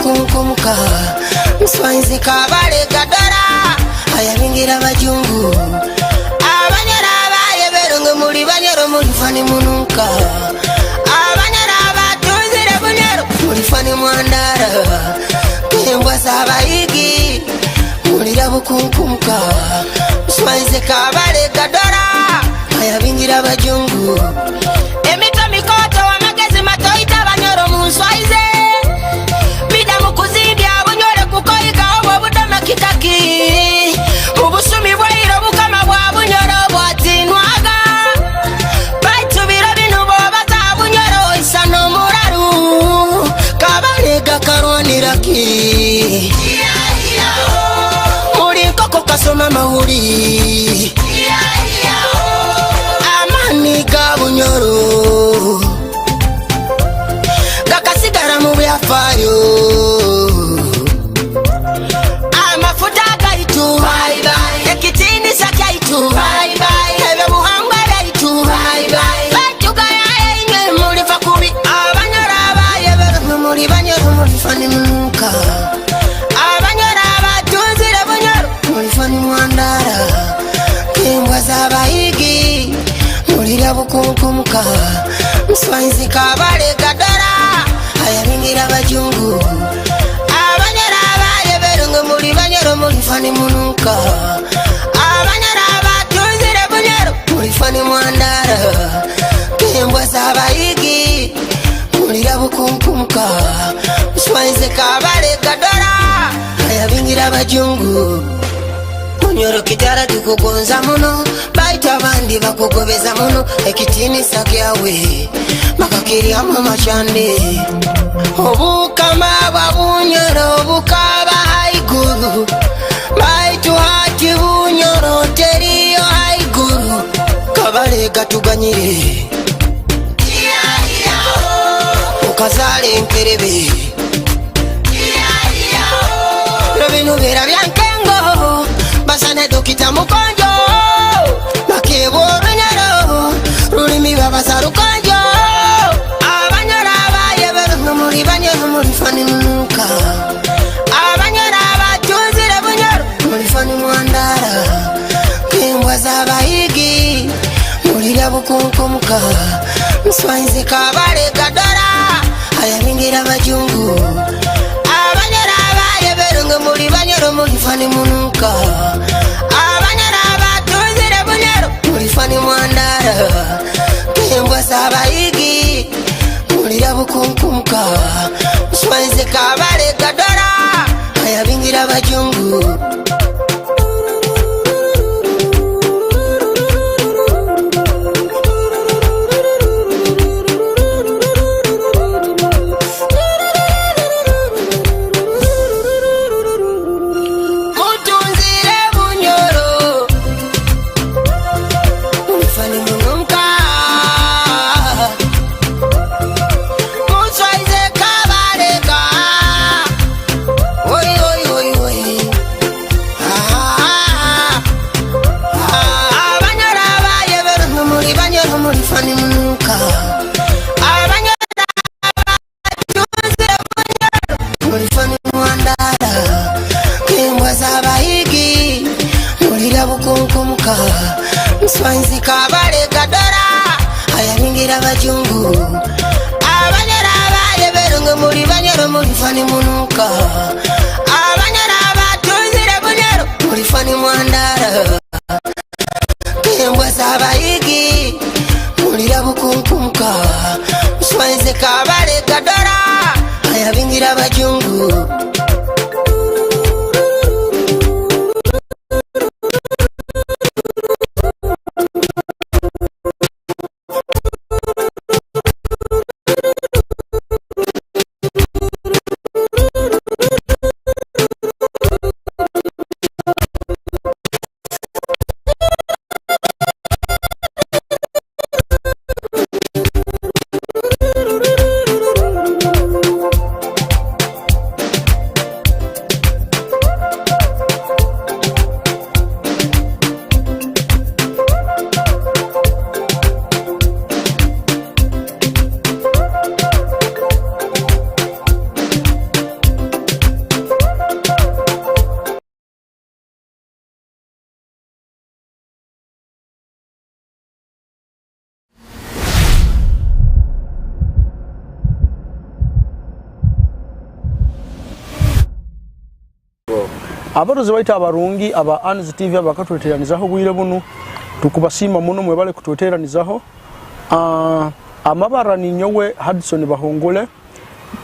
bukunkumuka Mswaizi kabale gadara ayabingira bajungu abanyara abaye berunge muri banyero muri fani munuka abanyara abatuzire bunyero muri fani mwandara kembwa sabayigi muri bukunkumuka Mswaizi kabale gadara ayabingira bajungu emito mikoto wamagezi matoita banyero Mswaizi kitaki ubusumi bwairo bukama bwa bunyoro bwatinwaga baitu birabinu bobaza bunyoro isano muraru kabalega karoniraki muri koko kasoma mahuri amani ga bunyoro gakasigara mu byafayo bye bye ekitini sakaitu bye bye ebe muhanga daitu bye bye batugaya enye muri fakubi abanyara abaye bero muri banyero muri fani munuka abanyara abatuzire bunyoro muri fani mwandara kembwa zabayigi muri bukunkumuka Mswaizi kabale gadara ayabingira bajungu muri banyero muri fani munuka abanyara batuzire bunyero muri fani mwandara kembwa sabayigi muri bukunkumuka Mswaizi kabale gadara ayabingira bajungu bunyoro kitara tukugonza muno baita bandi bakugobeza muno ekitini sakyawe makakiri ama machande obukama babunyoro bukaba haiguru baitu hati bunyoro teriyo haiguru kabale gatuganyire ukazale nkerebe robinu bera byankengo basane dokita mukonjo bakebo runyaro rulimi babasa rukonjo abanyara abaye bero muri banyero muri fani munuka abanyara abatuzire bunyoro muri fani mwandara kembwa zabayigi muri bukunkumuka Mswaizi kabale gadara ayabingira bajungu abanyara abaye bero muri banyero muri fani munuka abanyara abatuzire bunyoro muri fani mwandara kembwa sabayigi muri bukunkumuka Mswaizi kabale gadara ayabingira bajungu Mswaizi kabale gadara ayabingira bajungu abanyara abaye bero muri banyero muri fani munuka abanyara abatuzire bunyero muri fani mwandara kembwa zabayigi muri bukunkumuka Mswaizi kabale gadara ayabingira bajungu Abatuze baita abarungi aba Anz TV abakatweteranizaho bwire buno tukubasima muno mwebale kutweteranizaho amabara ni nyowe Hudson Bahongole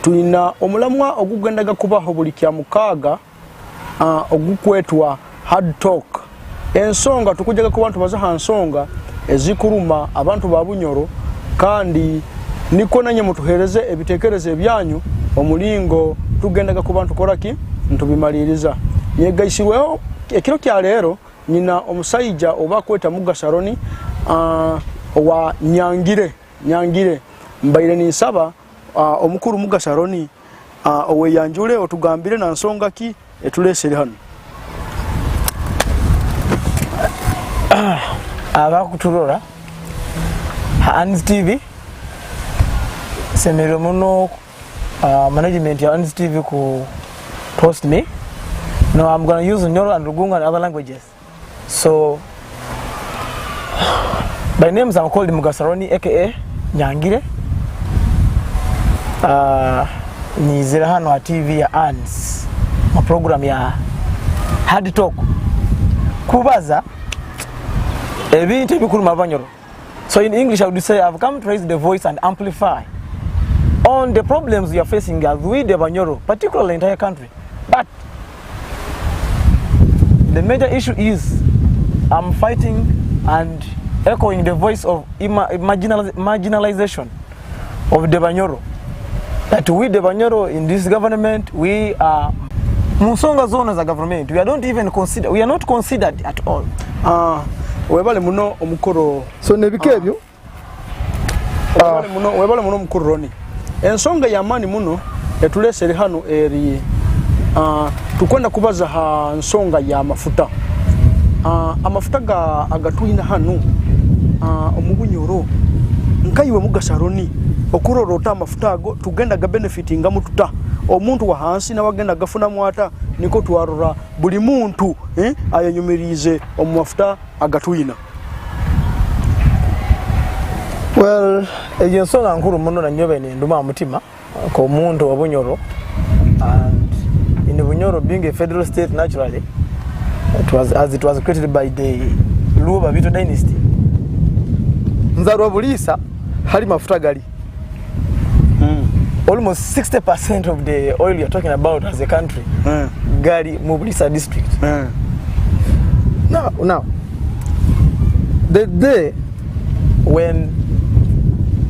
tuina omulamwa ogugendaga kubaho buli kya mukaaga ogukwetwa hard talk ensonga tukujaga ku bantu bazaha nsonga ezikuruma abantu babunyoro kandi niko nanye mutuhereze ebitekerezo ebyanyu omulingo tugendaga ku bantu koraki ntubimaliriza yegaishiweho ekiro kya lero nyina omusayija oba kweta mugasaroni wa nyangire mbaire ni nsaba omukuru mugasaroni owe yanjule otugambire na nsonga ki etulesere hano abakuturora Anz TV semero muno management ya Anz TV ku post me. No, I'm going to use Nyoro and Rugunga and other languages. So by names I'm called Mugasaroni aka Nyangire. Ni zirahano wa TV ya Anz. Ma program ya Hard Talk. Kubaza ebintu bikuru mabanyoro. So in English I would say I've come to raise the voice and amplify on the problems we are facing as we the Banyoro, particularly in the entire country. But the major issue is I'm fighting and echoing the voice of marginalization of the Banyoro. That we the Banyoro in this government, we are Musonga zone as a government. We are not even considered. We are not considered at all. Webale muno omukoro. So nebikebyo. Webale muno omukoro Roney. Ensonga ya mani muno etulesere hano eri tukwenda kubaza ha nsonga ya mafuta. Amafuta agatuina hano omubunyoro nkayiwe mugasaroni okurorota amafuta ago tugenda ga benefitinga mututa omuntu wa hansi na wagenda gafuna mwata niko twarora buli muntu ayanyumirize omumafuta agatuina. Well, ensonga nkuru muno na nyobe ni nduma mutima ko muntu wa bunyoro, and in Bunyoro being a federal state naturally it was created by the Luo Babito dynasty. Nzarwa bulisa hali mafuta gali. Almost 60% of the oil you're talking about as a country gali Mubulisa district. Now the day when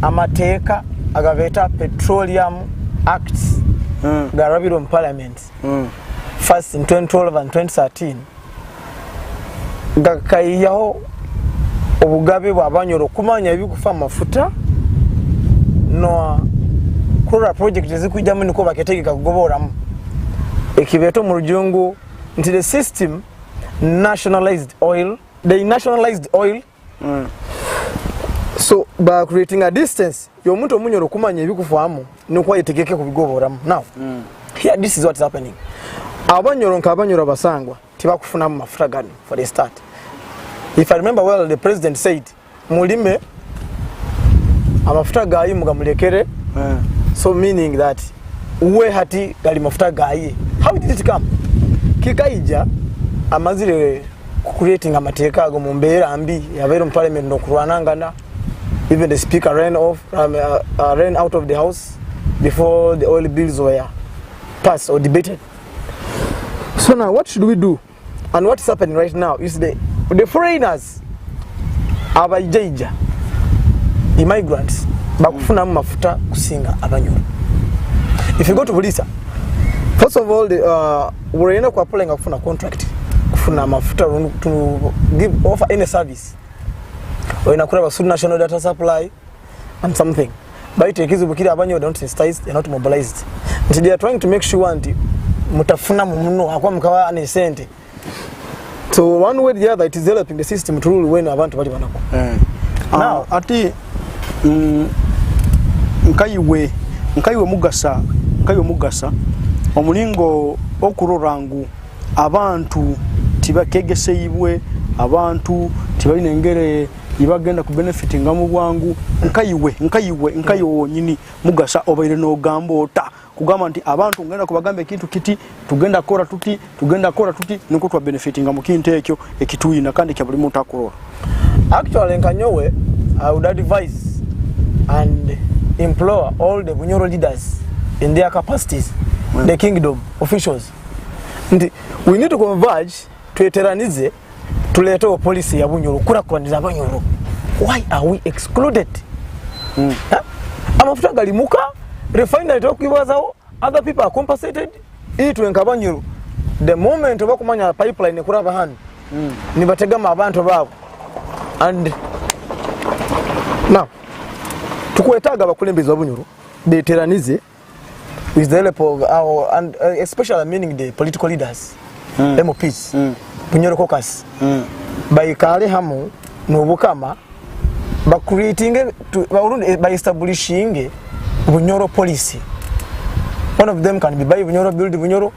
Amateka agaveta petroleum acts garabiro in parliament first in 2012 and 2013 gakaiyaho obugabe bw'abanyoro kumanya ebikufa mafuta no kura project ezikujjamu niko baketegeka kugoboramu ekibeto mu rujungu into the system nationalized oil. They nationalized oil. So by creating a distance yomuntu omunyoro kumanya ebikufamu niko yetegeke kubigoboramu. Now here this is what's happening. Abanyoro nk'abanyoro basangwa tibakufuna mu mafuta gani for the start. If I remember well, the president said mulime amafuta gayi mugamulekere. So meaning that uwe hati gali mafuta gayi. How did it come? Kikaija amazire creating amateka ago mu mbeera ambi yabeera mu parliament no kurwanangana. Even the speaker ran out of the house before the oil bills were passed or debated. So now what should we do? And what's happening right now is the foreigners, abajaija, immigrants, bakufuna mafuta kusinga abanyoro. If you go to Bulisa, first of all, we're in a kufuna contract, kufuna mafuta to offer any service. Or in a Sud national data supply and something. But it is bukira abanyoro don't sensitize, they're not mobilized. And they are trying to make sure anti mutafuna muno akwa mkawa anesente. So one way or the other, it is helping the system to rule when abantu bali banako. Now ati nkaiwe mugasa omulingo okurorangu abantu tibakegeseyibwe abantu tibalina engere ibagenda ku benefitinga mu bwangu nkayiwe wonyini mugasa obaire no gambo ota kugamba nti abantu ngenda kubagambe kintu kiti tugenda kora tuti niko twa benefitinga mu kintu ekyo ekituyina kandi kya buli muntu akola. Actually nkanyowe I would advise and implore all the Bunyoro leaders in their capacities, the kingdom officials, and we need to converge tweteranize tuleto policy ya Bunyoro kurakwaniza Bunyoro. Why are we excluded? Amafuta galimuka refinery tokibazaho, other people are compensated itu enkabanyiro. The moment bakumanya pipeline kuraba hano nibategama abantu babo. And now tukwetaga abakulembeze Bunyoro beteranize with the help of our and especially meaning the political leaders, MPs, Bunyoro caucus, by kale hamu nobukama by creating by establishing Bunyoro policy. One of them can be by Bunyoro, build Bunyoro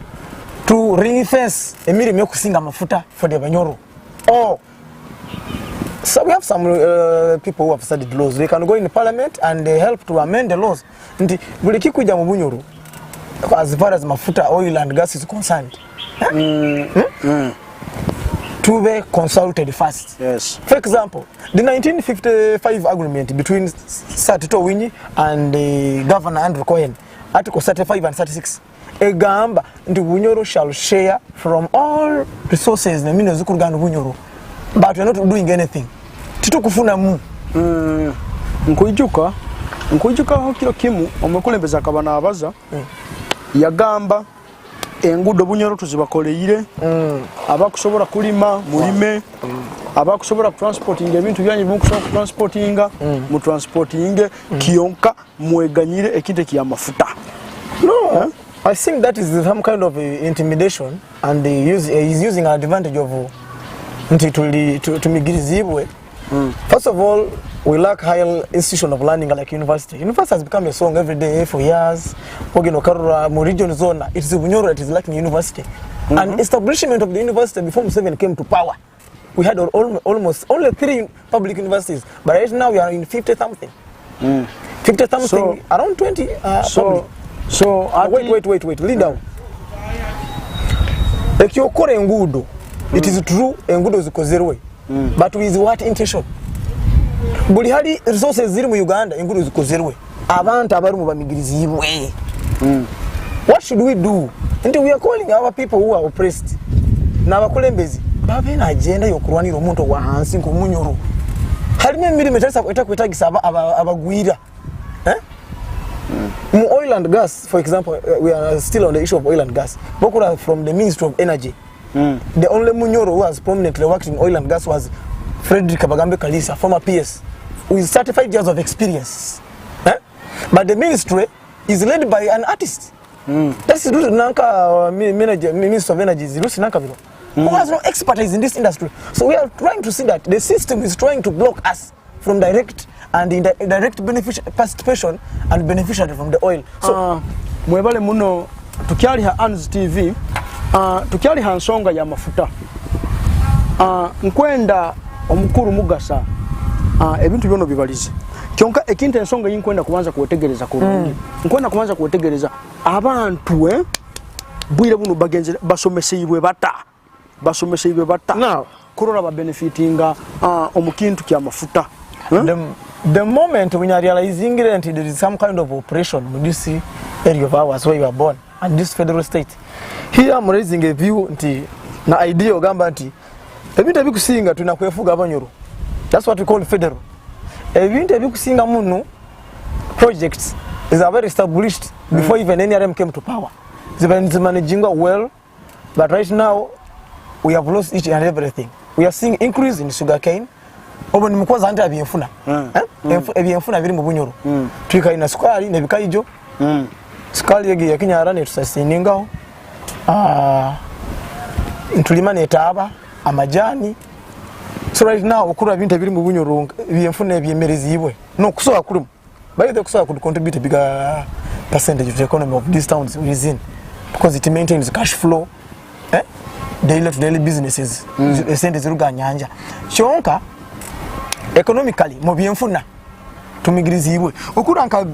to ring-fence emiri myokusinga mafuta for the Bunyoro. Or so we have some people who have studied laws. They can go in the parliament and they help to amend the laws. Nti buli kikuja mu Bunyoro as far as mafuta, oil and gas is concerned, to be consulted first. Yes. For example, the 1955 agreement between Satito Winyi and Governor Andrew Cohen, Article 35 and 36, egamba nti Bunyoro shall share from all resources na mino zikurugana Bunyoro, but we are not doing anything. Tito kufuna mu. Nkuijuka ho kilo kimu omukulembeza kabana abaza yagamba engudo Bunyoro tuzibakoleire abakusobola kulima mulime abakusobola transporting ebintu byanyi mukusobola transportinga mu transporting kiyonka mweganyire ekite kya mafuta. No, I think that is some kind of intimidation, and he's using an advantage of to migirizibwe. First of all, we lack higher institution of learning like university. University has become a song every day for years. Region zone, it is Bunyoro that is lacking university. And establishment of the university before Museveni came to power, we had almost only 3 public universities, but right now we are in 50-something. 50-something, so, around 20 public. So wait, lead down. Ekyokora engudo, it is true engudo zikozerwe, but with what intention? Buli hali resources ziri mu Uganda engudo zikozerwe, abantu abari mu bamigirizibwe. What should we do? And we are calling our people who are oppressed na abakulembezi babe na agenda yokurwanira omuntu wa hansi ngo Munyoro harimo emirimo etakwetagisa abagwira. Oil and gas, for example, we are still on the issue of oil and gas. Bokura from the Ministry of Energy. The only Munyoro who has prominently worked in oil and gas was Frederick Kabagambe Kalisa, former PS, with 35 years of experience. But the ministry is led by an artist. That's Nanka Minister of Energy, who has no expertise in this industry. So we are trying to see that the system is trying to block us from direct and indirect participation and beneficiary from the oil. So mwebale muno tukyali ha ANZ TV, tukyali ha nsonga ya mafuta. Nkwenda omukuru mugasa ebintu byono bibalize. Kyonka ekintu ensonga yinkwenda kubanza kuwetegereza kurungi. Nkwenda kubanza kuwetegereza abantu bwire buno bagenze basomeseyibwe bata. Now kurola ba benefitinga omukintu kya mafuta. The moment when you are realizing that there is some kind of operation in this area of ours where you are born and this federal state, here I'm raising a view na idea ogamba nti ebintu ebikusinga tunakwefuga Abanyoro. That's what we call federal. Ebintu ebikusinga muno projects is very established before even NRM came to power. It's been managing well, but right now we have lost each and everything. We are seeing increase in sugarcane. Obo ni mukwaza ante abiyenfuna. Ebiyenfuna biri mu Bunyoro. Twika ina sukali ne bikaijo. Sukali yegi yakinyara ne tusasiningaho. Ntulima ne taaba amajani. So right now okura bintu biri mu Bunyoro ebiyenfuna ebyemerezibwe. No kusoa kulimu. By the kusoa could contribute a bigger percentage of the economy of these towns within, because it maintains cash flow. Daily to daily businesses. Sente ziruga nyanja. Chonka economically mu byenfuna tumigirizibwe okuranka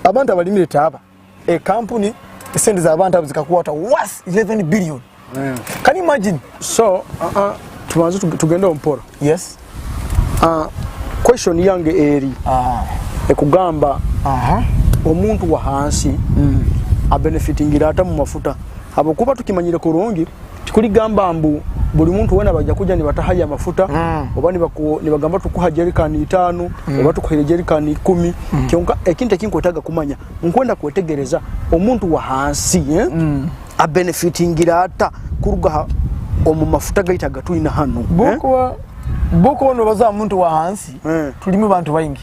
abantu abalimire taba a company send za abantu abuzikakuwata was 11 billion. Can you imagine? So tuanze tugenda ompora. Yes. Question yange eri ekugamba omuntu wa hansi abenefitingira ata mu mafuta abokuba tukimanyire kurungi tikuli gamba mbu buli muntu wena bajja kujja ni batahaya mafuta oba ni bagamba tukuha jerikani 5 oba tukuha jerikani 10 kyonka ekintu ekinkwetaga kumanya nkwenda kwetegereza omuntu wa hansi abenefitingira ata kuruga omu mafuta gaitaga tuina hano boko ono baza omuntu wa hansi tulimu bantu bayingi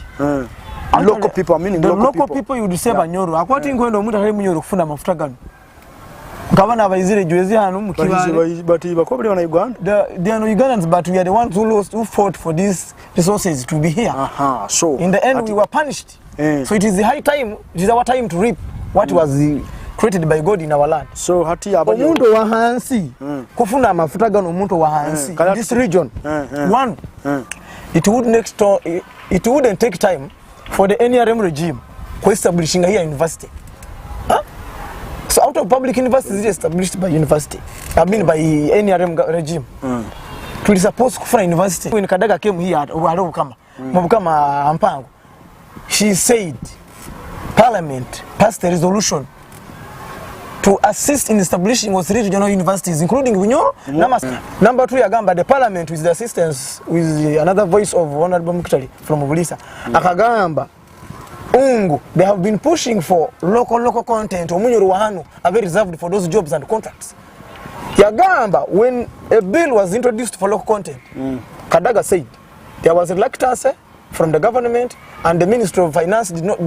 local people, meaning local people you would say banyoro akwati ngwenda omuntu ali munyoro kufuna mafuta gano nkabana abayizire jwezi hano mukibale but bakobere bana Uganda they are no Ugandans but we are the ones who fought for these resources to be here. So in the end we were punished. So it is the high time, it is our time to reap what was created by God in our land. So hati omuntu wa hansi kufuna mafuta gano omuntu wa hansi this region one it wouldn't take time for the NRM regime to establish here university. So out of public universities established by university, I mean by NRM regime. We supposed to find university. When Kadaga came here, Mabukama Ampango, she said Parliament passed a resolution to assist in establishing of 3 regional universities, including Bunyoro, Namas. Number 3, Agamba, the Parliament with the assistance with another voice of Honorable Mukitali from Obulisa. Akagamba. They have been pushing for local content. Omunyoro wahanu are very reserved for those jobs and contracts. Yagamba, when a bill was introduced for local content, Kadaga said there was reluctance from the government and the Ministry of Finance did not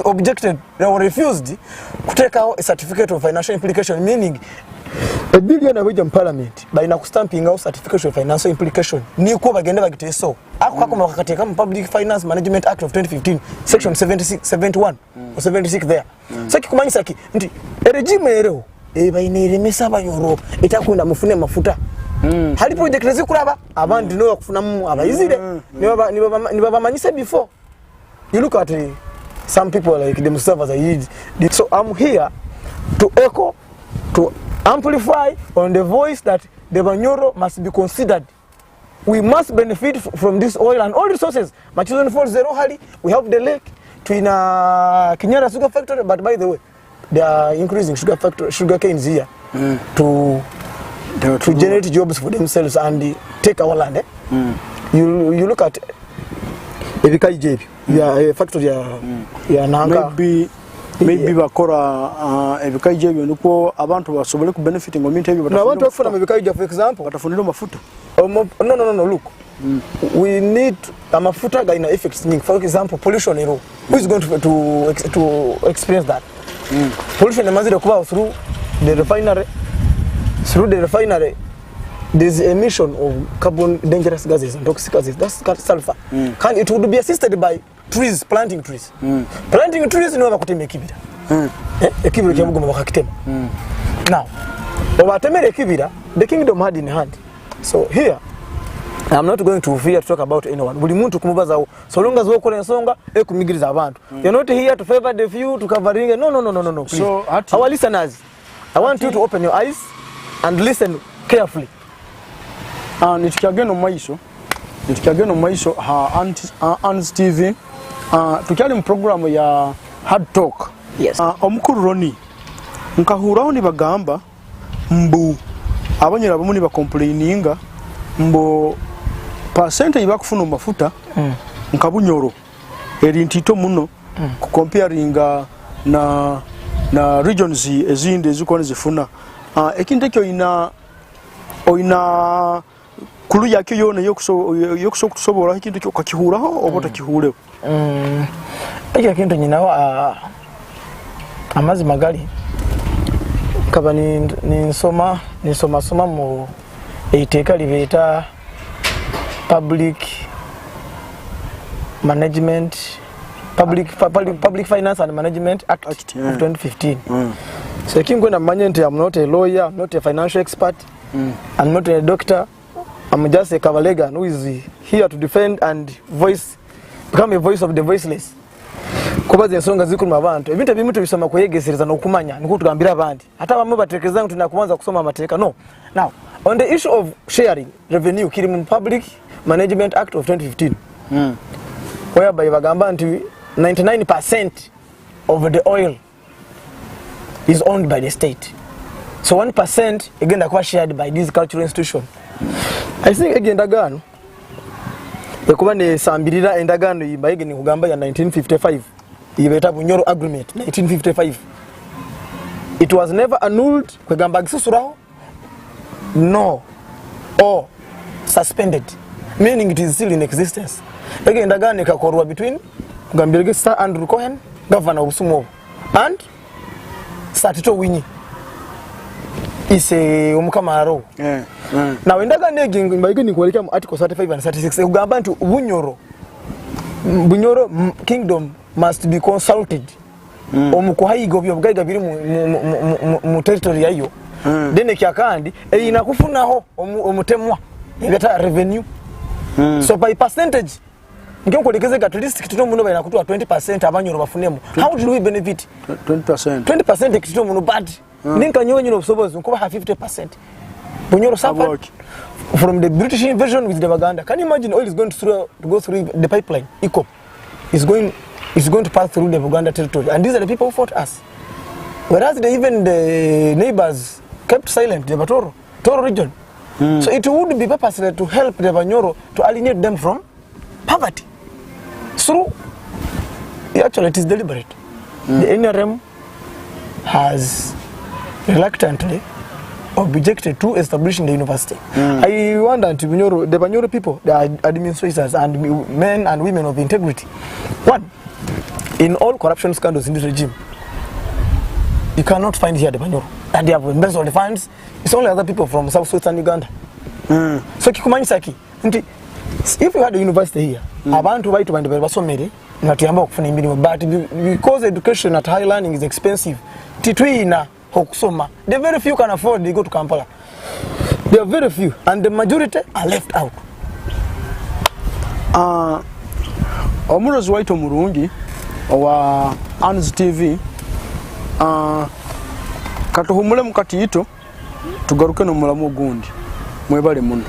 objected or refused to take out a certificate of financial implication, meaning a billion Norwegian Parliament by stamping out certificate of financial implication. Ni ko bagenda bagite so. Ako kakoma kakateka mu Public Finance Management Act of 2015 section 71 or 76 there. So kikumanyisa ki nti regime ero bayiniremesa abanyoro etakunda mufune mafuta. Hali project ezikulaba abandi no kufuna mu abayizire ni baba manyise before. You look at some people like themselves as I did. So I'm here to echo, to amplify on the voice that the Banyoro must be considered. We must benefit from this oil and all resources. Machizon Falls, Zero Hali, we have the lake to in Kinyara sugar factory, but by the way, they are increasing sugar canes here to generate jobs for themselves and take our land. You look at Evikai JP, a factory, Nanga. Maybe bakora ebikaije byonuko abantu basobole ku benefiting omuntu ebyo na abantu bakufuna ebikaije for example batafunira mafuta no look we need amafuta gaina effects nyingi. For example pollution ero who is going to experience that pollution amazire kuba through the refinery there's emission of carbon dangerous gases and toxic gases, that's sulfur. It would be assisted by trees, planting trees. Planting trees no bakutema ekibira. Ekibira kyabugoma bakakitema. Now, obatemere ekibira, the kingdom had in hand. So here, I'm not going to fear to talk about anyone. Buli muntu kumubaza so long as wokola ensonga ekumigiriza abantu. You're not here to favor the few to covering. No. Please. So our listeners, I want you to open your eyes and listen carefully. Nitukageno maiso ha Ans TV tukyali mu program ya Hard Talk. Yes. Omukuru Roney nkahuraho ni bagamba mbu abanyera bamuni ba complaininga mbo percentage bakufuna mafuta nkabunyoro eri ntito muno ku comparinga na regions ezinde zikone zifuna ekinte kyo oina kulu yake yone yokuso kutusobora ikintu kyo kakihuraho obota kihureho ekyo kintu nyinaho amazi magali kaba ni nsoma mu eiteka libeta public finance and management act of 2015. So kingo na manye nti I'm not a lawyer, I'm not a financial expert, I'm not a doctor, I'm just a Kavalegan who is here to defend and become a voice of the voiceless. Kuba zensonga zikulu abantu ebintu ebimu tubisoma kweyegesereza n'okumanya niko tugambira abandi ate abamu batekereza nti tunakuanza kusoma amateeka. No. Now on the issue of sharing revenue kiri mu Public Management Act of 2015 whereby bagamba nti 99% of the oil is owned by the state, so 1% egenda kuba shared by this cultural institution. I think endagaano ekuba nesambirira endagaano yibayige ni kugamba ya 1955 yibeta Bunyoro Agreement 1955. It was never annulled kwegamba gisusuraho no or suspended, meaning it is still in existence. Endagaano ekakorwa between kugambirege Sir Andrew Cohen, governor of Sumo, and Satito Winyi ise omukamaro. Now endagaano egi mbayige ni kweleka mu article 35 and 36 kugamba nti Bunyoro kingdom must be consulted omukuhayiga byobugaiga biri mu territory yayo then ekyakandi eyina kufunaho omutemwa ebeta revenue. So by percentage ngenkolekeze at least kitito muno bayina kutwa 20% abanyoro bafunemo. How do we benefit 20% kitito muno bad ninka nyonyo obusobozi nkuba 50%. Bunyoro suffered from the British invasion with the Baganda. Can you imagine oil is going to go through the pipeline? ECO is going to pass through the Buganda territory, and these are the people who fought us. Whereas even the neighbors kept silent, the Toro region. So it would be purposely to help the Banyoro to alienate them from poverty. So actually it is deliberate. The NRM has reluctantly objected to establishing the university. I wonder to the Banyoro people, the administrators and men and women of integrity. One, in all corruption scandals in this regime, you cannot find here the Banyoro. And they have embezzled the funds. It's only other people from South-Western Uganda. So Kikumanyisaki, if you had a university here, abantu baitu bandi basomere natiyamba okufuna emirimu, but because education at high learning is expensive, titwina okusoma, the very few can afford to go to Kampala. There are very few, and the majority are left out. Omurozi waito murungi wa Ans TV katuhumule mukati yito tugaruke no mulamu gundi mwebale muno.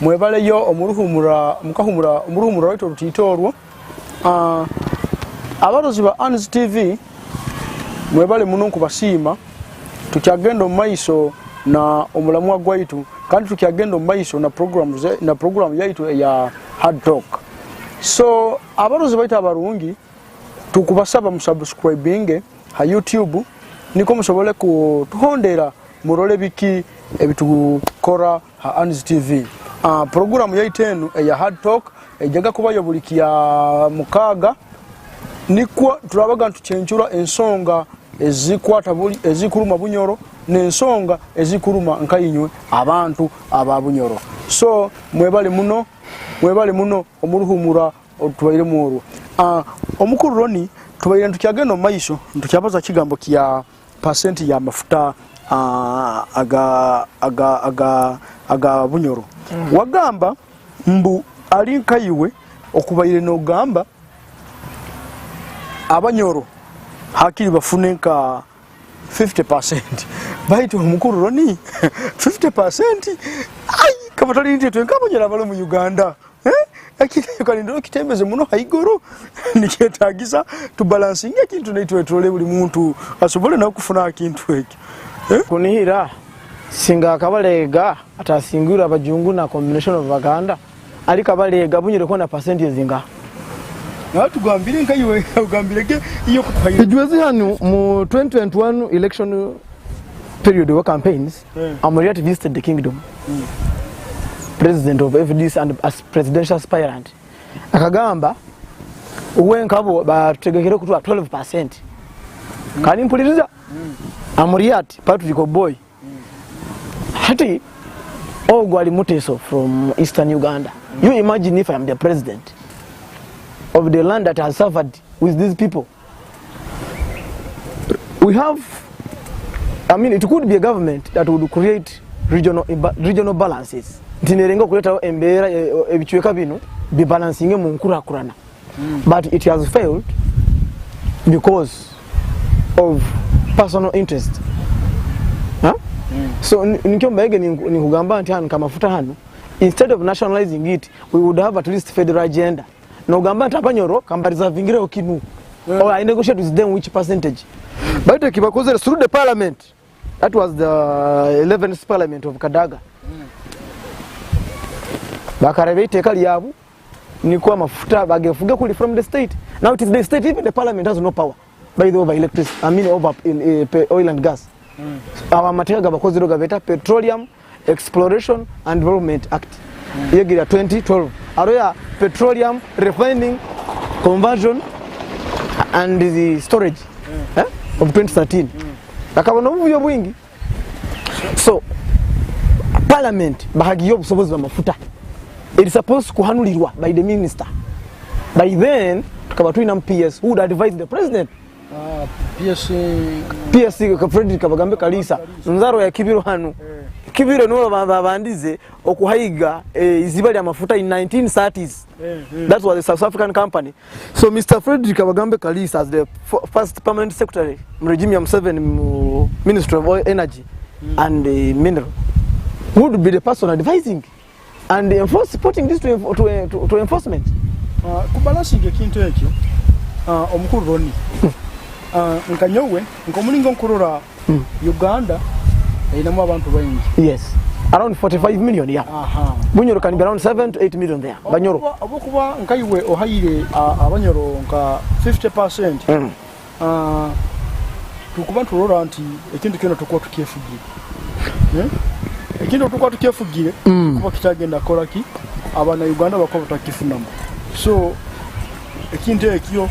Mwebale yo omuruhumura waito rutitorwo abarozi ba Ans TV mwebale muno kubasima tukyagenda mumaiso na omulamwa gwaitu kandi tukyagenda mumaiso na program yaitu ya Hard Talk. So abarozi baita abarungi tukubasaba musubscribinge ha YouTube niko musobole kutuhondera murole biki ebitukora ha Ans TV. Program yaitenu ya Hard Talk ejaga kubayo bulikia mukaga nikwa turabaga tuchenjura ensonga ezikwata buli ezikuruma Bunyoro n'ensonga ezikuruma nkayinywe abantu ababunyoro. So mwebale muno omuruhumura tubaire muuru. Omukuru Roney tubaire tukyagenda maiso tukyabaza kigambo kya percent ya mafuta aga Bunyoro. Wagamba mbu alinkayiwe okubaire no gamba abanyoro hakiri bafune nka 50%. Baito omukuru Roney 50%. Ai kabatali nti twenkabonyera balo mu Uganda. Akite kalindo kitembeze muno haigoro niketagisa tu balancing ekintu netwetole buli muntu asobole na kufuna kintu eki. Kunihira singa kabalega atasingura abajungu na combination of Baganda ali kabalega Bunyoro kona percentage zinga. Tugambire nkayiwe ugambireke iyo kutwaye. Juwezi hanu mu 2021 election period of campaigns, Amuriat visited the kingdom. President of FDC and as presidential aspirant. Akagamba uwenkabo bategekere kutwa 12%. Kani mpuliriza? Amuriat Patrick Boy. Hati Ogwali Muteso from Eastern Uganda. You imagine if I am the president. of the land that has suffered with these people. We have, I mean, it could be a government that would create regional balances. Tinerenga kuleta embera ebichweka bino be balancing mu nkurakurana. But it has failed because of personal interest. Huh? So nikiomba ege ni kugamba nti hanu kama mafuta hanu, instead of nationalizing it, we would have at least federal agenda. No gamba nti abanyoro kamba reservingire okinu. Or I negotiate with them which percentage. But kibakoze through the parliament. That was the 11th parliament of Kadaga. Bakarebe tekali yabu ni kwa mafuta bagefuga kuli from the state. Now it is the state, even the parliament has no power by the over electricity, I mean over oil and gas. Our material bakoze gaveta Petroleum Exploration and Development Act. Yegira 2012. Aroya petroleum refining conversion and the storage of 2013. Bakabona ubuyo bwingi. So parliament bahagiyo busobozi ba mafuta. It is supposed to kuhanulirwa by the minister. By then tukaba tuina PS who would advise the president. PSC Frederick Kabagambe Kalisa nzaro ya Kibiro hanu. Kibiro no bandize okuhaiga izibali ya mafuta in 1930s. That was a South African company. So Mr. Frederick Kabagambe Kalisa as the first permanent secretary regime of 7 Ministry of Oil, Energy and Mineral would be the person advising and supporting this to enforcement. Kubalansing ekintu ekyo omukuru Roney nkanyowe nkomulingo nkurura Uganda inamu abantu bayingi. Yes, around 45 million, yeah. Bunyoro can be around 7 to 8 million there. Banyoro abokuba nkaiwe ohayire abanyoro nka 50%. Tukuba turora nti ekintu kino tukwa tukiefugiye. Ekintu tukwa tukiefugiye kuba kitagenda koraki abana Uganda bakoba takifunamu. So ekintu ekyo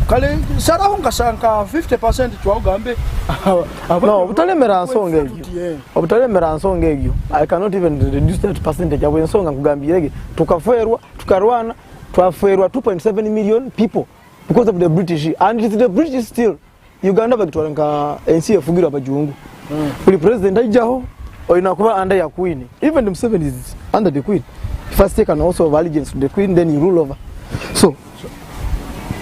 kale saraho ngasanka 50% twagambe no utalemera nsonga egyo obutalemera nsonga egyo. I cannot even reduce that percentage abo nsonga kugambirege tukaferwa tukarwana twaferwa 2.7 million people because of the British, and it is the British still Uganda bagitwaranka ensi efugira abajungu. Uli president ajaho inakuba under ya queen, even them 7 is under the queen. First take an also of allegiance to the queen, then you rule over. So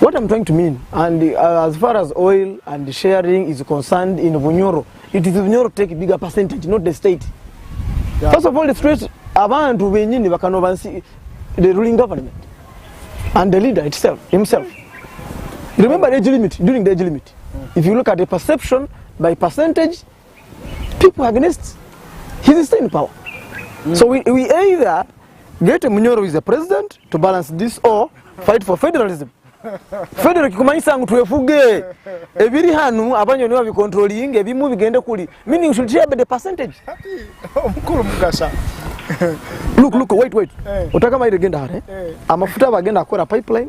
what I'm trying to mean, and as far as oil and sharing is concerned in Bunyoro, it is Bunyoro take a bigger percentage, not the state. Yeah. First of all, the state abantu benyini bakanobansi the ruling government and the leader himself. Remember the age limit, during the age limit. If you look at the perception by percentage, people against he's still in power. So we either get a Bunyoro as the president to balance this or fight for federalism. Federal kikumanyisa ngo twefuge ebiri hanu abanyoni babi controlling ebimu bigende kuli, meaning you should share the percentage. Omukuru mugasa look wait utaka maire genda hare amafuta bagenda akora pipeline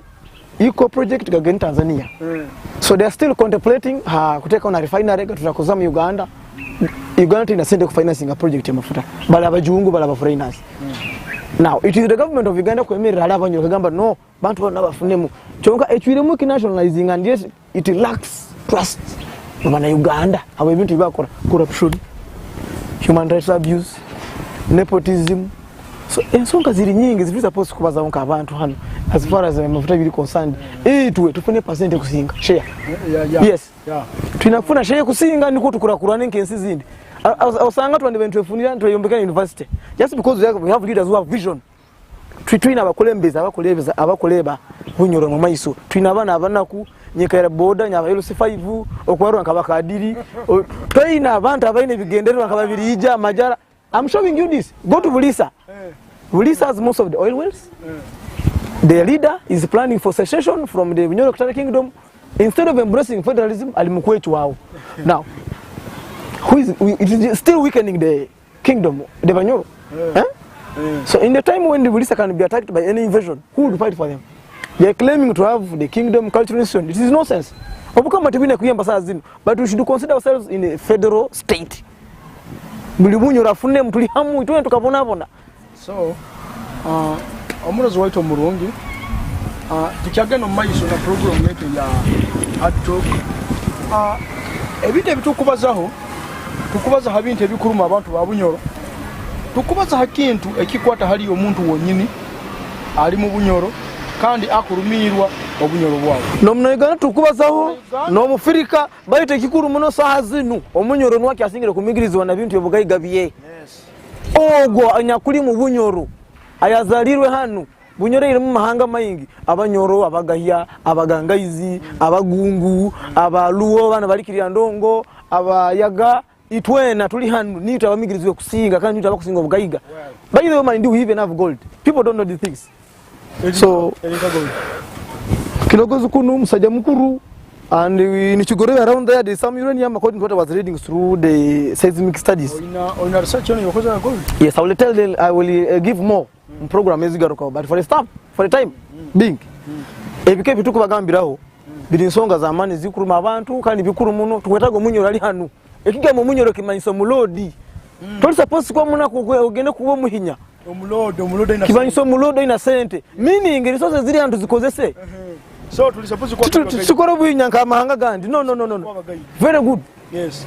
eco project gagenda Tanzania. So they are still contemplating kuteka on a refinery tutakoza mu Uganda inasende ku financing a project ya mafuta bala abajungu bala ba foreigners. Now it is the government of Uganda kwemerera alabanyo kagamba no bantu bana bafunemu chonka echwiremu nationalizing, and yes it lacks trust bana Uganda abo ebintu bibakora corruption, human rights abuse, nepotism. So ensonga ziri nyingi ziri supposed kubaza onka abantu hano as far as mafuta bili concerned tufune percent kusinga share. Yes tunafuna share kusinga niko tukurakurana nkensi zindi osanga twandibente efunira ntoyombekana university just because we have leaders who have vision. Twina abakoleba Bunyoro mu maiso twina abana ku nyekera boda nyaba LC5 okwarwa nkabakadiri twina abantu abaine bigenderwa nkababirija majara. I'm showing you this. Go to Bulisa. Bulisa has most of the oil wells. The leader is planning for secession from the Bunyoro Kingdom. Instead of embracing federalism, alimukwechu wao. Now, it is still weakening the kingdom, the Bunyoro. So in the time when the Bulisa can be attacked by any invasion, who would fight for them? They are claiming to have the kingdom cultural institution. It is nonsense. But we should consider ourselves in a federal state. So, omurozi waito murungi tukyagenda mu maiso na program yetu ya Hard Talk. Ebintu ebitukubazaho tukubaza bintu ebikuluma abantu ba Bunyoro, tukubaza hakintu ekikwata hali omuntu wonyini ali mu Bunyoro kandi akulumirwa obunyoro bwawe nomunayigana tukubazaho n'omufirika bayite ekikulu muno saha zinu omunyoro nwaki asingire kumigirizibwa na bintu ebugaiga bye ogwo anyakuli mu Bunyoro ayazalirwe hanu Bunyoro iri mu mahanga mayingi abanyoro abagahya abagangaizi abagungu abaluo bana balikirya ndongo abayaga itwena tuli hanu nito abamigirizwe kusinga kandi nito abakusinga obugaiga by the way man do we even have gold people don't know the things so kilogozi kunu musajja mukuru and in Chigore around there there's some uranium according to what I was reading through the seismic studies. On research on your gold. Yes, I will tell them I will give more program as garuka but for the time being ebike bituko bagambiraho biri nsonga za mani zikuruma abantu kandi bikuru muno tukwetaga Munyoro ali hanu ekiga mu Munyoro kimanyiso mulodi toli suppose ko muna kugende kubo muhinya omulodo ina kimanyiso mulodo ina sente meaning resources ziri antu zikozese so tuli suppose ko tukora buhinya nka mahanga gandi no very good yes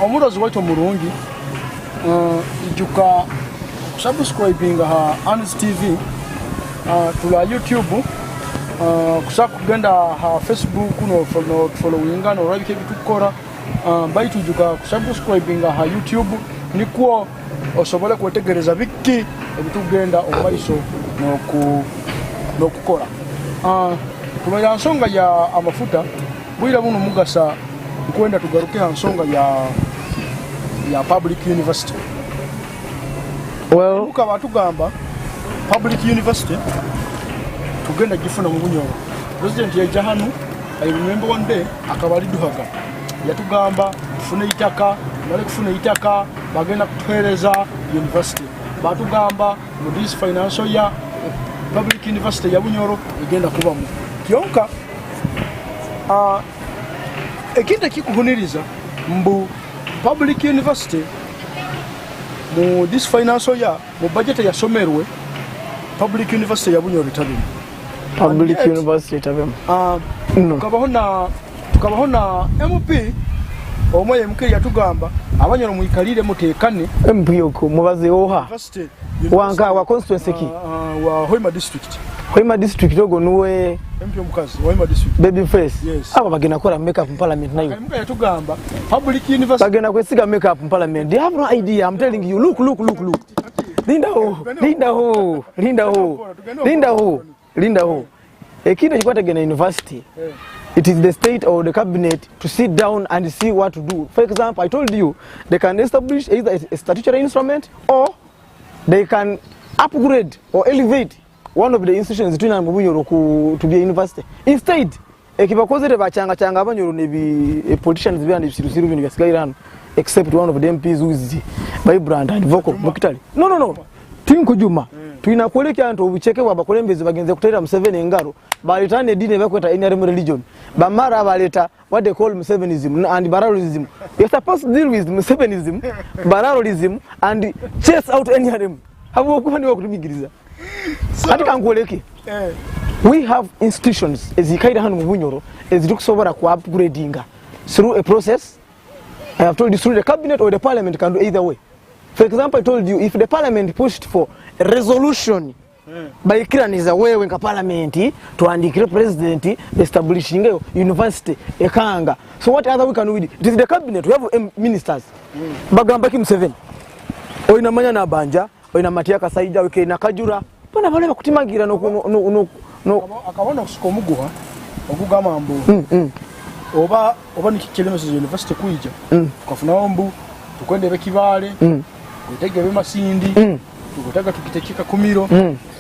omurozi waito murungi ijuka subscribing ha Honest TV tula YouTube kusakugenda ha Facebook no following no like bitukora baitu ijuka subscribing ha YouTube nikuo osobole kwetegereza biki ebitugenda omaiso no kukora kubera nsonga ya amafuta bwira buno mugasa kwenda tugaruke ha nsonga ya public university. Well, ukaba tugamba public university tugenda gifuna mu Bunyoro. President ya jahanu I remember one day akabali duhaga yatugamba kufuna itaka wale kufuna itaka bagenda kutuhereza university batugamba mu this financial year public university ya Bunyoro igenda kuba mu kyonka ekinta kikuhuniriza mbu public university mu this financial year mu budget ya somerwe public university ya Bunyoro tabimu public university tabimu tukabaho na MP omwe MP yatugamba Abanyoro muikalire mutekane MP yoko mubaze oha wanga wa constituency ki wa Hoima district ogo nuwe MP omukazi Hoima district baby face yes. Aba bagena kora make up in parliament nayo MP yatugamba public university bagena kwesiga make up in parliament they have no idea I'm telling you look Linda ho ekinde chikwata gena university it is the state or the cabinet to sit down and see what to do. For example, I told you they can establish either a statutory instrument or they can upgrade or elevate one of the institutions between Bunyoro to be a university. Instead, ekibakozere bachanga Abanyoro nebi politicians be and sirusiru bintu byasigairana except one of the MPs who is vibrant and vocal mukitali. No. Tinko Juma. Tuina kuelekea nto obucheke bwa bakolembezi bagenze kutera Museveni engaro balitane dine bakweta NRM religion bamara baleta what they call Musevenism and Bararolism. You're supposed to deal with Musevenism, Bararolism and chase out NRM. Habo kubani wa kutumigiriza. Ati kankueleke. We have institutions ezikaida hanu mu Bunyoro ezitukusobora ku upgradinga through a process. I have told you through the cabinet or the parliament can do either way. For example, I told you if the parliament pushed for a resolution by kiraniza wewe nka parliament to andikire president establishing a university ekanga. So what other we can do with it? It is the cabinet. We have ministers. Bagamba ki Museveni. Oina manya na banja, oina matia kasaija weke na kajura. Bana bale bakutimagira no akabona kusuko muguha okugama ambu. Oba nikikelemezo university kuija. Kufuna ombu tukwende bekibale. Kutega bemasindi tukutaka tukitekeka kumiro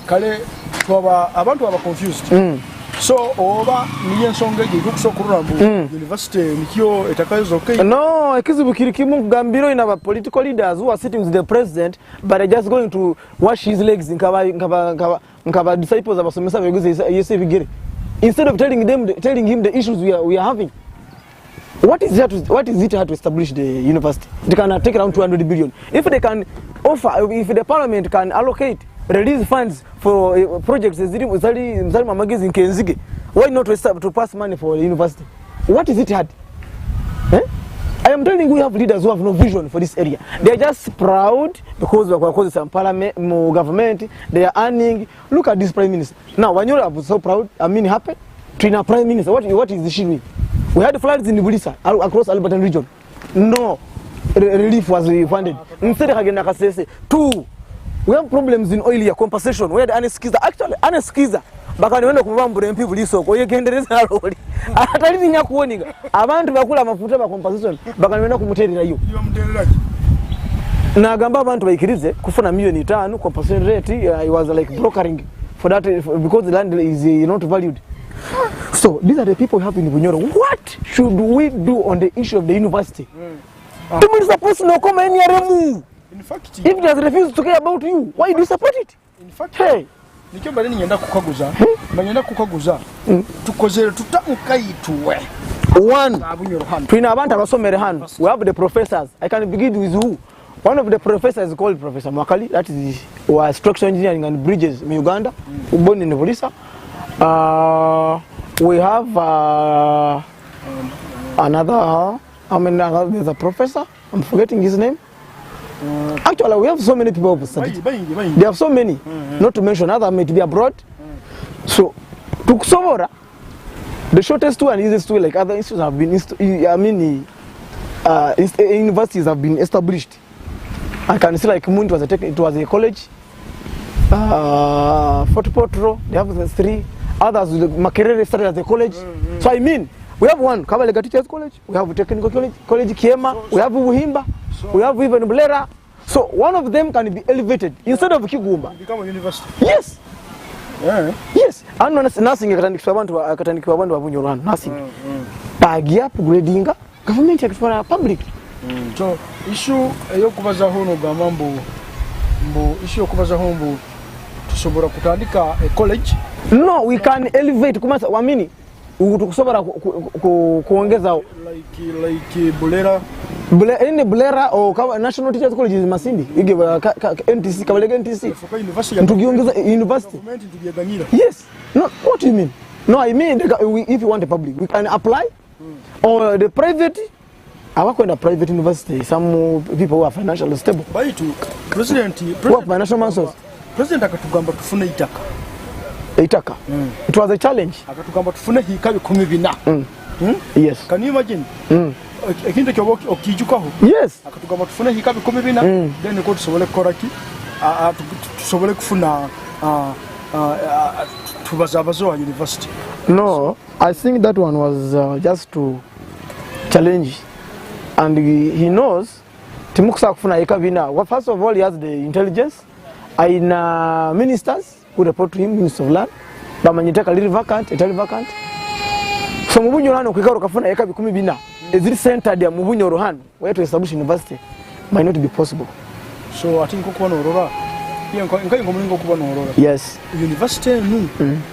kale twaba abantu aba confused so oba niye nsonga je kusokurura mu university nikyo etakayozo okay no ekizibu kimu gambiro ina political leaders who are sitting with the president but are just going to wash his legs nkaba disciples abasomesa beguze yese bigere instead of telling him the issues we are having. What is it to establish the university? They can take around 200 billion. If they can offer, if the parliament can allocate release funds for projects zali magazine nkenzige. Why not to pass money for the university? What is it hard? Eh? I am telling you, we have leaders who have no vision for this area. They are just proud because we are some parliament, government. They are earning. Look at this prime minister. Now, when you are so proud, I mean, happy. Trina prime minister. What is the issue with? We had floods in the Bulisa across Albertan region. No relief was funded. Instead, two, we have problems in oil compensation. We had aneskiza. Actually, aneskiza. Bakaniwenda kubambura MP buliso ko yegendereza lori atali nyakuoninga abantu bakula mafuta ba compensation bakaniwenda kumuterera yo na gamba abantu bayikirize kufuna milioni 5 compensation rate. I was like brokering for that because the land is not valued. So these are the people we have in Bunyoro. What should we do on the issue of the university? People supposed to know come any remove. In fact, if they refuse to care about you, why do you support it? In fact, hey, nikyo bali nyenda kukaguza banyenda kukaguza tukozere tutamukaituwe one twina abantu abasomere hano. We have the professors. I can begin with who. One of the professors is called Professor Mwakali, that is was structural engineering and bridges in Uganda, born in Bulisa. We have another there's a professor, I'm forgetting his name. Actually, we have so many people who study. They have so many, not to mention other may be abroad. So, to Kusomora, the shortest way and easiest way, like other institutions have been, universities have been established. I can see like Munt was a college. Fort Potro, they have 3. Others, Makerere started as a college. So I mean, we have one, Kabalega Teachers College, we have Technical College Kiema, we have Uhimba, we have even Blera. So one of them can be elevated instead of Kigumba. Become a university. Yes. Yeah. Yes. And nothing akatanikiwa bantu abunyo nothing. Pagi upgrading government yakifana public. So issue yokubaza hono gamambo issue yokubaza hombo tusobora kutandika a college. No, we can elevate kumasa wamini tukusobora kuongeza like Bulera or National Teachers College is Masindi. You give NTC, Kabalega NTC. To university. Yes. No, what do you mean? No, I mean if you want a public, we can apply. Or the private. I work in a private university. Some people who are financially stable. By to President. What financial mansos? President akatugamba tufune itaka. Itaka. It was a challenge. Akatugamba tufune hikabi 10 Yes. Can you imagine? Ekintu kyo okijukaho. Yes. Akatugamba tufune hikabi 10 then ko tusobole koraki tusobole kufuna tubazabazo wa university. No, I think that one was just to challenge, and he knows timuksa kufuna hikabina. Well, first of all, he has the intelligence. Aina ministers who report to him, Minister of Land, bamanyiteka little vacant, entirely vacant. So Mubunyo hano kwikaro kafuna hikabi 10 is it centered ya Mubunyo hano where to establish university might not be possible. So I think kuko norora nkai ngomulingo kuba norora. Yes. University nu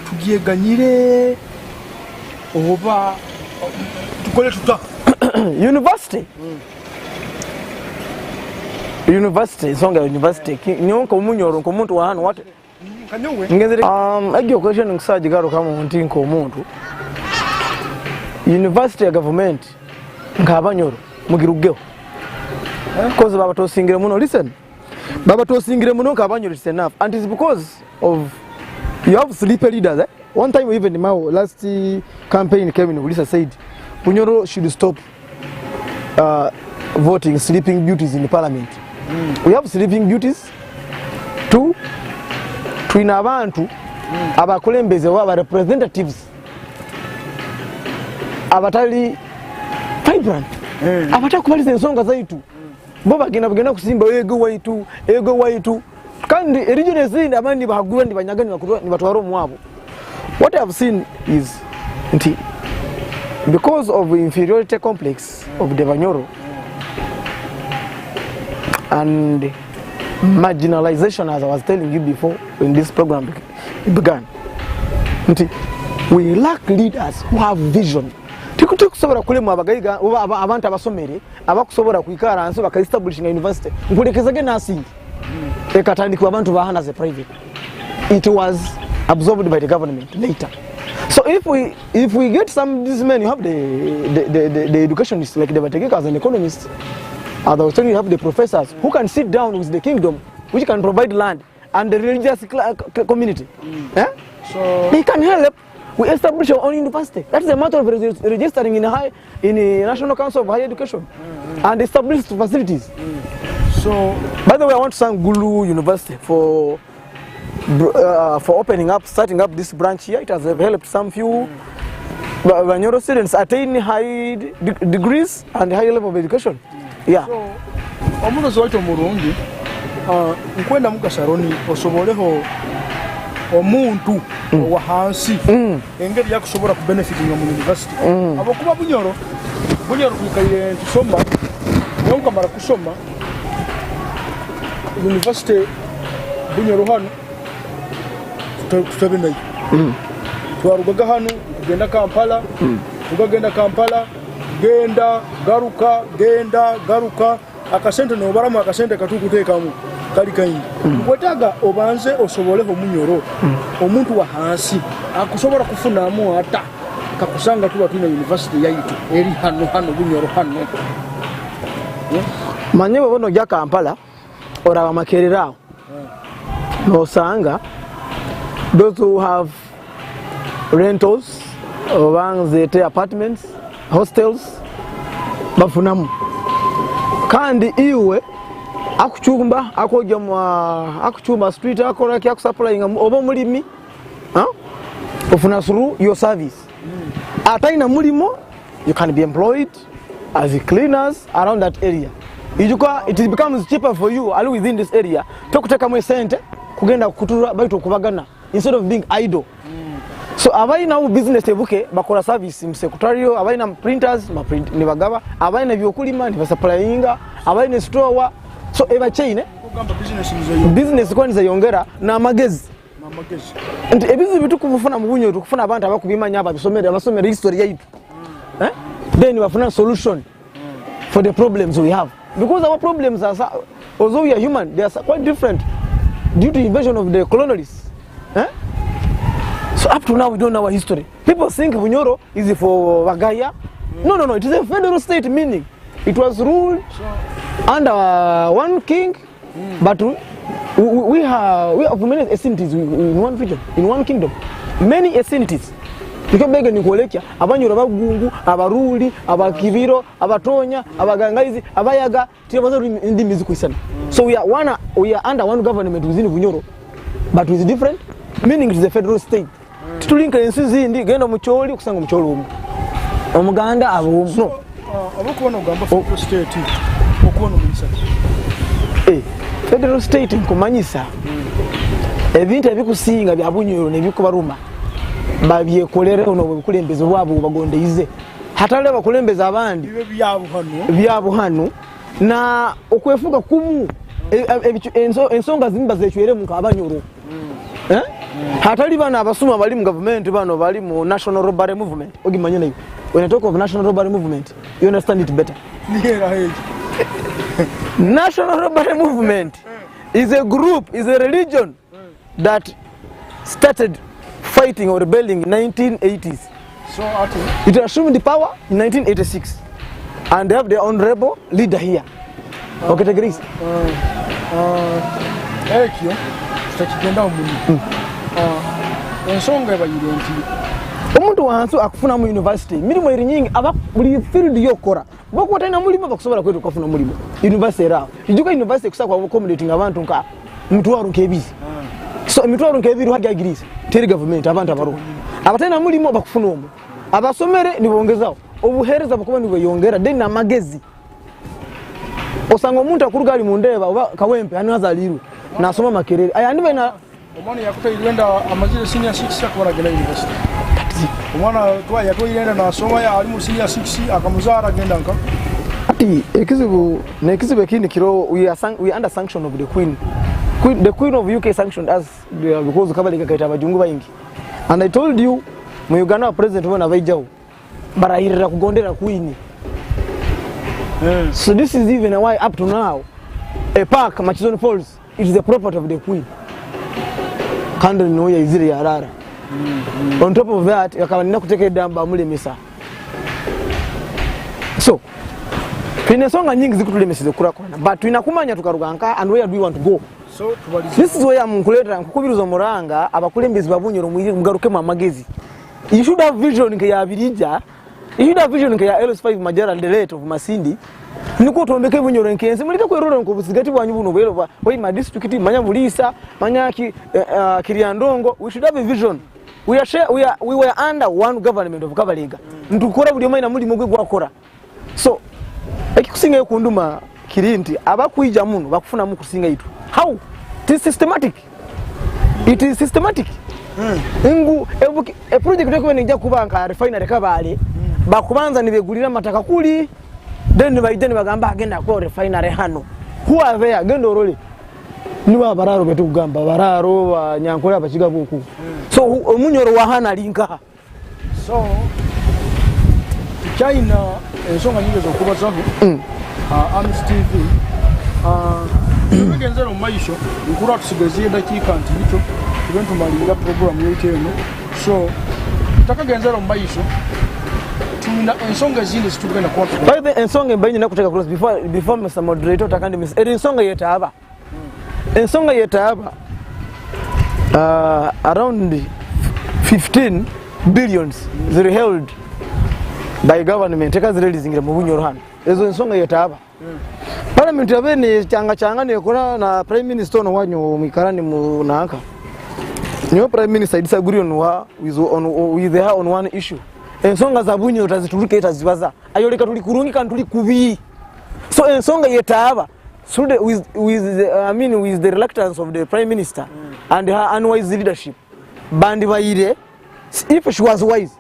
tugiyeganyire oba tukole tuta university. University songa university nyonko Munyoro ko muntu wa hano what kanyongwe ngezere agyo question ngisaje garo kama muntu nko muntu university ya government ngabanyoro mugirugeo because baba to singire muno. Listen, baba to singire muno ngabanyoro is enough, and it's because of you have sleeper leaders. One time even in my last campaign came in Ulisa said Bunyoro should stop voting sleeping beauties in the parliament. We have sleeping beauties. Two, twina abantu abakulembeze wa representatives abatali vibrant abataka kubaliza ensonga zaitu bo bagenda kusimba ego waitu kandi region ezindi abandi bahagura ndi banyagani ni batwaro mwabo. What I have seen is because of inferiority complex of the Banyoro and marginalization, as I was telling you before when this program began, we lack leaders who have vision. Tikusobora kulema abagaiga abantu abasomere abakusobora kwikara anso baka establishing university nkulekezage nasi ekatandikwa abantu bahana ze private. it was absorbed by the government later. So if we get some these men, you have the educationists like the Batekikas and economists. Otherwise, you have the professors who can sit down with the kingdom, which can provide land and the religious community. So they can help. We establish our own university. That's a matter of registering in a National Council of Higher Education and establish facilities. So, by the way, I want to thank Gulu University for starting up this branch here. It has helped some few Banyoro students attain high degrees and high level of education. Yeah. So, omuntu zoito mulungi nkwenda mukasaroni osoboleho omuntu wa hansi engeri yakusobola ku benefiting mu university abokuba bunyoro kwikaire tusoma nonka mara kusoma university bunyoro hano tutabendayo twarugaga hano kugenda Kampala tugagenda Kampala genda garuka akasente no baramu akasente katukuteekamu kali kayingi kwetaga obanze osoboleho munyoro omuntu wa hansi akusobola kufunamu ata kakusanga tuba tuna university yaitu eri hano bunyoro hano manyewe bono ja Kampala ora makererao no sanga those who have rentals or apartments, hostels bafunamu kandi iwe akuchumba akuchumba street akora kya supplying obo mulimi ofuna through your service ataina mulimo you can be employed as cleaners around that area it becomes cheaper for you all within this area tokuteka mwe sente kugenda kutura baitu kubagana instead of being idle. So abaina business ebuke bakola service msecretarial abaina printers print ni bagaba abaina byokulima ni supplyinga abaina store so eba chain kugamba business kwani zayongera na magezi nti ebizi bitukufuna mu bunyo tukufuna abantu abakubimanya abasomera history yaitu then wafuna solution for the problems we have because our problems are although we are human they are quite different due to invasion of the colonialists. So up to now we don't know our history. People think Bunyoro is for Wagaya. No, it is a federal state, meaning it was ruled under one king, but we have many ethnities in one region, in one kingdom. Many ethnities. Tukabega nikuolekya abanyoro bagungu abaruli abakibiro abatonya abagangaizi abayaga tibazo ndi miziku isana. So we are under one government within Bunyoro, but with different meaning it is a federal state. Tulinka ensizi ndi genda mucholi kusanga mucholo omuganda abo no abakubona ugamba federal state okubona mumisatu federal state nkumanyisa ebintu ebikusinga bya Bunyoro nebikubaruma babyekolere ono bukulembeze bwabo bagondeize hatale bakulembeza abandi byabo hano na okwefuga kumu ensonga zimba zechwere mu Abanyoro hatali bana abasuma bali mu government bano bali mu national robbery movement ogimanya nayo when I talk of national robbery movement you understand it better. National robbery movement is a group, is a religion that started fighting or rebelling in 1980s. So it assumed the power in 1986 and they have their own rebel leader here. Okay, agrees. Ekyo stakigenda omuntu ensonga ebayire nti omuntu wansu akufuna mu university milimo eri nyingi aba buli field yokora boko tena mulimo bakusobola kwetu kufuna mulimo university era ijuka university kusaka kwa accommodating abantu nka mutwaro nkebizi so mutwaro nkebiru hadi agrees teri government abantu abaro abatena mulimo bakufuna omu abasomere nibongezao obuhereza bakuba nibeyongera then amagezi osanga omuntu akurugali mu ndeba oba kawempe ano azalirwe nasoma makerere ayandibe na omwana yakutayirenda amazire senior 6 akola gela university omwana twa yatoyirenda nasoma ya ali mu senior 6 akamuzara genda nka ati ekizibu ekindi kiro we under sanction of the queen of UK sanctioned us because kabalika kaita abajungu bayingi and I told you mu Uganda president wona baijao barahirira kugondera queen. So this is even why up to now a park Machizoni Falls it is the property of the queen. kandi no yaizire yarara. On top of that yakaba nina kuteka edamba amulemesa. So ensonga nyingi zikutulemeseze kurakorana, but tuinakumanya tukaruganka, and where do we want to go? So this is where munkuleta nkukubiriza omuranga abakulembezi babunyoro mugaruke mu amagezi. You should have vision nke ya Birija. You should have vision nke ya LS5 Majara Delete of Masindi. Niko tombeke bunyoro nkense mulike kwerora nko busigati bwanyu buno bwero bwa my district manya bulisa manya Kiriandongo. We should have a vision. We were under one government of Kabalega. Ntukora buli omanya muri mugwe gwakora. So ekikusinga ekunduma Kirinti abakuija muno bakufuna mu kusinga itu. How? It is systematic. It is systematic. Ingu a project yako nija kubanka refinery Kabale bakubanza nibegulira mataka kuli then bagamba agenda ko refinery hano. Who are there agenda orole niba bararo betu kugamba bararo wa nyankola bakiga buku. So omunyoro wa hana linka. So China ensonga nyingi zokubazaho Amis TV ngenzero maisho nkura tusigezie dakika ntito tugenda tumalira program yeteno. So takagenzero maisho tuna ensonga zindi situgenda kwa by the ensonga mbenye nakuteka cross before Mr. Moderator takandi miss ensonga yetaba ensonga yetaba around 15 billions they held by government tekazi releasing mu bunyoro hano ezo ensonga yetaba parliament yabene changa nekora na prime minister no wanyo mikarani mu naka nyo prime minister disagree with her on one issue ensonga za bunyoro tazituruke tazibaza ayoleka tuli kurungika tuli kubi. So ensonga yetaba so with the reluctance of the prime minister and her unwise leadership bandi baire if she was wise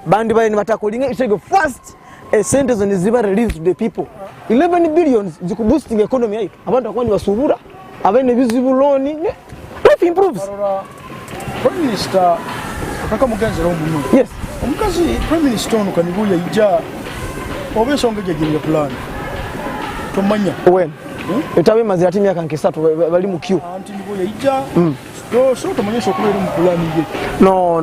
bandi baine batakolinga itego first a sentence on ziba released to the people 11 billions zikuboosting economy yaitu abantu akwani basubura abene bizibu loan life improves. Prime minister kaka mugenzero omuno. Yes, omukazi prime minister ono kanibuya ija obesonga gye plan tomanya when etabe mazira timya kankesatu bali mu queue anti nibuya ija so tomanyesha okubera mu plan ye. No.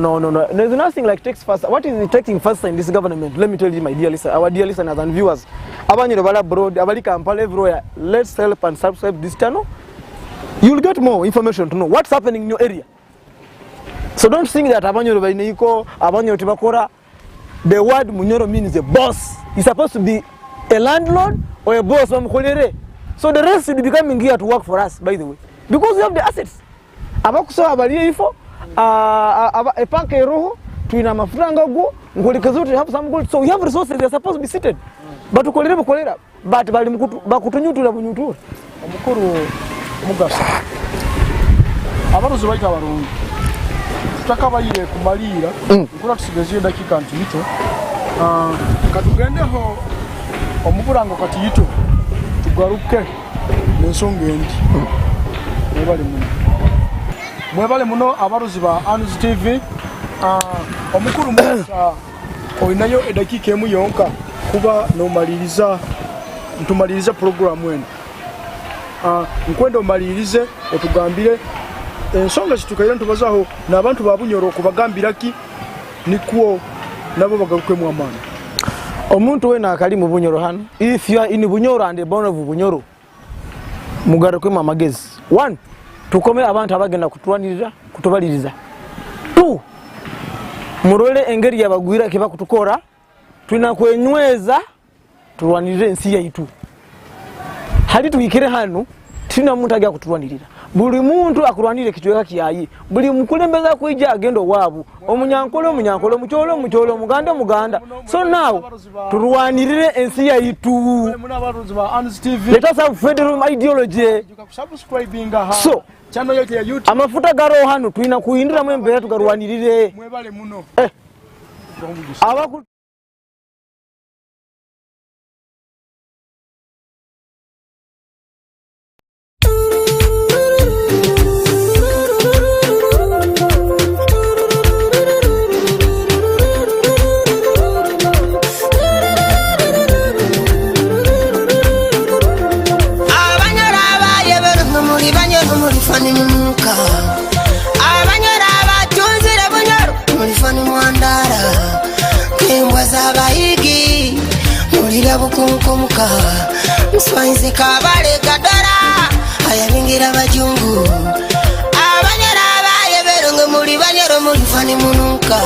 There's nothing like takes first. What is it taking first in this government? Let me tell you, my dear listeners, our dear listeners and viewers. Abanyoro bala abroad, abali Kampala everywhere. Let's help and subscribe this channel. You'll get more information to know what's happening in your area. So don't think that abanyoro bainiko, abanyoro tibakora. The word munyoro means a boss. He's supposed to be a landlord or a boss. So the rest should be coming here to work for us, by the way, because we have the assets. Abakuso abaliye ifo epanke roho tuina mafuranga go ngolika zote have some gold, so we have resources, they are supposed to be seated, but ukolera but bali bakutunyutura bunyutura omukuru mugasa abaruzi baita barungi tutakabayire kumalira nkura tusigezie dakika ntito katugendeho omuburango katiyito tugaruke n'ensonga endi mwebale muno abaruzi ba Amis TV. Omukuru mwasa oyinayo edakika emu yonka kuba ntumaliriza program wenu. Nkwenda omalirize otugambire ensonga zitukaira ntubazaho n'abantu babunyoro okubagambira ki nikuo nabo bagaruke mu amani. Omuntu wena akali mu bunyoro hano, if you are in bunyoro and born of bunyoro mugaruke mu amagezi. 1, tukome abantu abagenda kutubaliriza. 2, murole engeri yabagwira kiba kutukora twina kwenyweza turwanirire ensi yaitu. Hali tuyikire hano tina muntu ajja kutulwanirira. Buli muntu akulwanire kichweka kiyayi. Buli mukulembeza kuija agendo wabu. Omunyankolo mucholo muganda. So now turwanirire ensi yaitu. Let us have federal ideology. So channel yote ya YouTube amafuta garo hano tuina kuindira mwembe tugarwanirire. Mwebale muno. Abaku abanyoro abaye berungu muri banyoro muri fani munuka abanyoro munuka Mswaizi kabale kadora ayabingira bajungu abanyara abaye berungu muri banyero muri fani munuka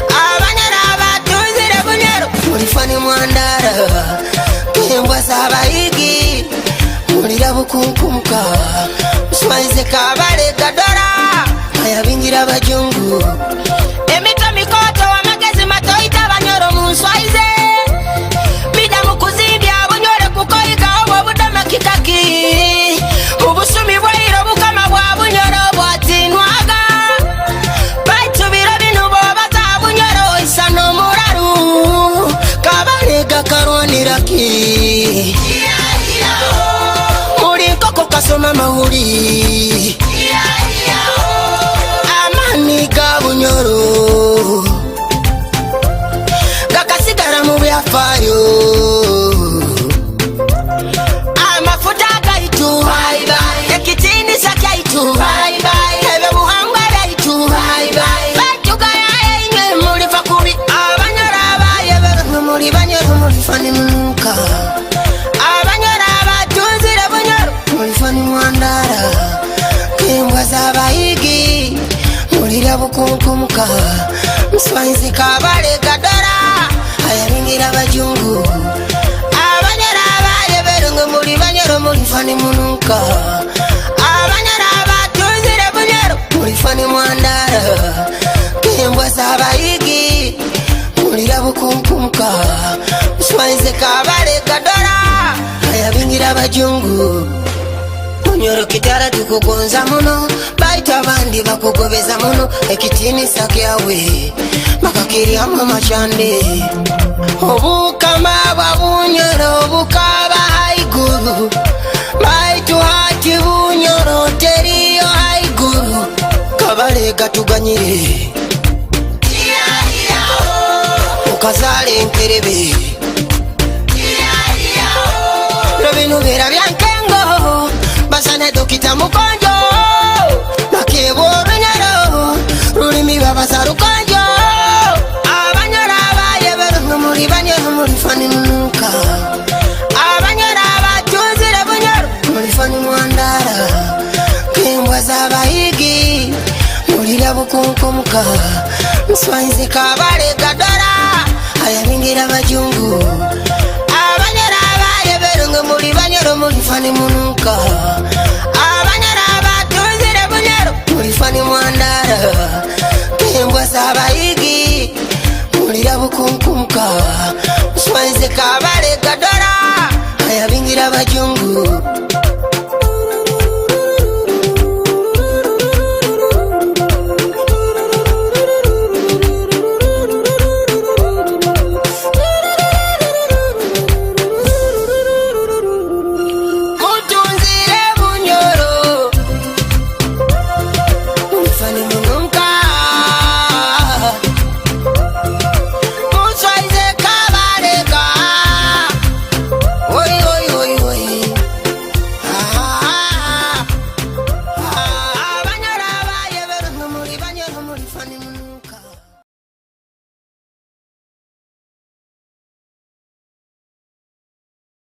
abanyara abatuzire bunyero muri fani mwandara kembwa sabayigi muri rabukunkumka Mswaizi kabale kadora ayabingira bajungu emito mikoto wa magezi matoita banyoro Mswaizi bida mukuzibya bunyore kukoiga obo budama kikaki ubusumi bwairo bukama bwa bunyoro bwatinwaga baitu biro binu bobaza bunyoro isano muraru kabarega karwaniraki muri nkoko kasoma mahuri amani ga bunyoro gakasigara mu byafayo amafuta gaitu bye bye ekitini sakaitu bye bye ebe buhangwa gaitu bye bye batuga yaye muri fakuri abanyara abaye bero muri banyero muri fani munuka abanyara abatuzire bunyoro muri fani mwandara kembwa zabayigi muri rabukunkumka Mswaizi kabale kadora ayabingira bajungu abanyara abaye berungu muri banyero muri fani munuka abanyara abatuzire bunyero muri fani mwandara kembwa zabayigi muri rabukunkumka Mswaizi kabale kadora ayabingira bajungu Munyoro kitara tukugonza muno baita abandi bakugobeza muno ekitini sakyawe makakiri ama machande obukama babunyoro bukaba haiguru baitu hati bunyoro teriyo haiguru kabale gatuganyire ukazale nkerebe robinu bera byankengo basane dokita mukonjo nakebo runyaro rurimi babasa rukonjo abanyara abaye berungu muri banyero muri fani munuka abanyara abatuzire bunyoro muri fani mwandara kembwa zabayigi muri rabukunkumka Mswaizi kabale kadora ayabingira bajungu abanyara abaye berungu muri banyero muri fani munuka abanyara abatuzire bunyero muri fani mwandara kembwa zabayigi muri rabukunkumka Mswaizi kabale kadora ayabingira bajungu Funny